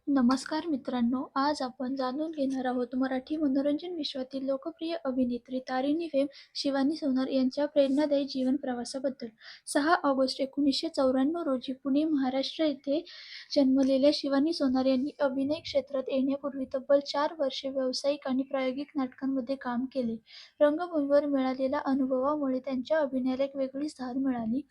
नमस्कार मित्रांनो, आज आपण जाणून घेणार आहोत मराठी मनोरंजन विश्वातील लोकप्रिय अभिनेत्री तारिणी फेम शिवानी सोनर यांच्या प्रेरणादायी जीवन प्रवासाबद्दल. 6 ऑगस्ट 1994 रोजी पुणे, महाराष्ट्र येथे जन्मलेल्या शिवानी सोनर यांनी अभिनय क्षेत्रात येण्यापूर्वी तब्बल 4 वर्षे व्यावसायिक आणि प्रायोगिक नाटकांमध्ये काम केले. रंगभूमीवर मिळालेल्या अनुभवामुळे त्यांच्या अभिनयाला एक वेगळीच धार मिळाली.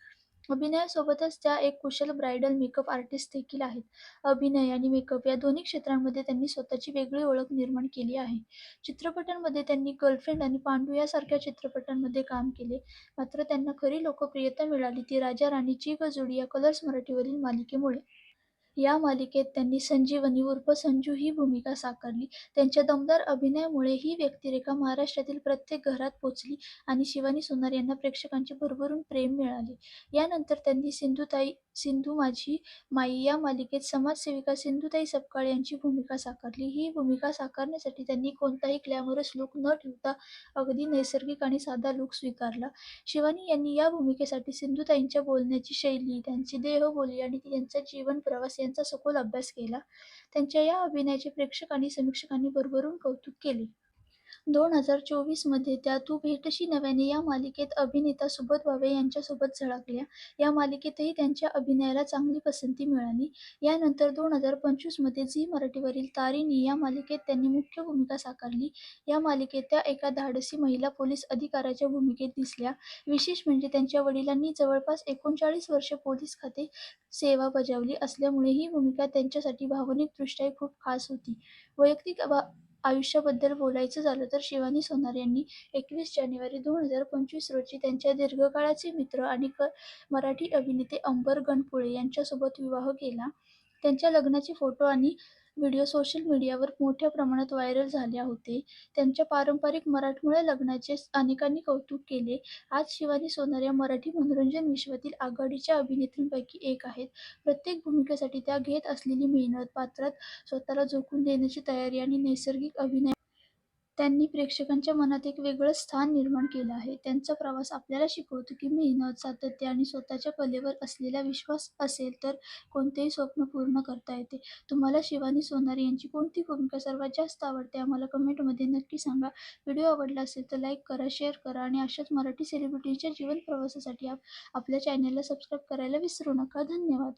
अभिनयासोबतच त्या एक कुशल ब्राइडल मेकअप आर्टिस्ट देखील आहेत. अभिनय आणि मेकअप या दोन्ही क्षेत्रांमध्ये त्यांनी स्वतःची वेगळी ओळख निर्माण केली आहे. चित्रपटांमध्ये त्यांनी गर्लफ्रेंड आणि पांडू यासारख्या चित्रपटांमध्ये काम केले. मात्र त्यांना खरी लोकप्रियता मिळाली ती राजा राणीची गं या कलर्स मराठीवरील मालिकेमुळे. या मालिकेत त्यांनी संजीवनी उर्फ संजू ही भूमिका साकारली. त्यांच्या दमदार अभिनयामुळे ही व्यक्तिरेखा महाराष्ट्रातील प्रत्येक घरात पोचली आणि शिवानी सोनार यांना प्रेक्षकांचे भरभरून प्रेम मिळाले. यानंतर त्यांनी सिंधू माझी माई या मालिकेत समाजसेविका सिंधुताई सपकाळ यांची भूमिका साकारली. ही भूमिका साकारण्यासाठी त्यांनी कोणताही ग्लॅमरस लूक न ठेवता अगदी नैसर्गिक आणि साधा लूक स्वीकारला. शिवानी यांनी या भूमिकेसाठी सिंधुताईंच्या बोलण्याची शैली, त्यांची देहबोली आणि त्यांचा जीवन प्रवास यांचा सखोल अभ्यास केला. त्यांच्या या अभिनयाचे प्रेक्षक आणि समीक्षकांनी भरभरून कौतुक केले. 2024 मध्ये त्या तू भेटशी नव्याने या मालिकेत अभिनेता सुबोध भावे यांच्यासोबत झळकल्या. या मालिकेतही त्यांच्या अभिनयाला चांगली पसंती मिळाली. यानंतर 2025 मध्ये झी मराठीवरील तारिणी या मालिकेत त्यांनी मुख्य भूमिका साकारली. या मालिकेत त्या एका धाडसी महिला पोलीस अधिकाऱ्याच्या भूमिकेत दिसल्या. विशेष म्हणजे त्यांच्या वडिलांनी जवळपास 39 वर्षे पोलीस खाते सेवा बजावली असल्यामुळे ही भूमिका त्यांच्यासाठी भावनिकदृष्ट्याही खूप खास होती. वैयक्तिक आयुष्याबद्दल बोलायचं झालं तर शिवानी सोनार यांनी 21 जानेवारी 2025 रोजी त्यांच्या दीर्घकाळाचे मित्र आणि मराठी अभिनेते अंबर गणपुळे यांच्यासोबत विवाह केला. त्यांच्या लग्नाचे फोटो आणि व्हिडिओ सोशल मीडियावर मोठ्या प्रमाणात व्हायरल झाले होते. त्यांच्या पारंपरिक मराठमोळ्या लग्नाचे अनेकांनी कौतुक केले. आज शिवानी सोनार या मराठी मनोरंजन विश्वातील आघाडीच्या अभिनेत्रींपैकी एक आहेत. प्रत्येक भूमिकेसाठी त्या घेत असलेली मेहनत, पात्रात स्वतःला झोकून देण्याची तयारी आणि नैसर्गिक अभिनय त्यांनी प्रेक्षकांच्या मनात एक वेगळं स्थान निर्माण केलं आहे. त्यांचा प्रवास आपल्याला शिकवतो की मेहनत, सातत्य आणि स्वतःच्या कलेवर असलेला विश्वास असेल तर कोणतेही स्वप्न पूर्ण करता येते. तुम्हाला शिवानी सोनार यांची कोणती भूमिका सर्वात जास्त आवडते आम्हाला कमेंटमध्ये नक्की सांगा. व्हिडिओ आवडला असेल तर लाईक करा, शेअर करा आणि अशाच मराठी सेलिब्रिटींच्या जीवन प्रवासासाठी आपल्या चॅनेलला सबस्क्राईब करायला विसरू नका. धन्यवाद.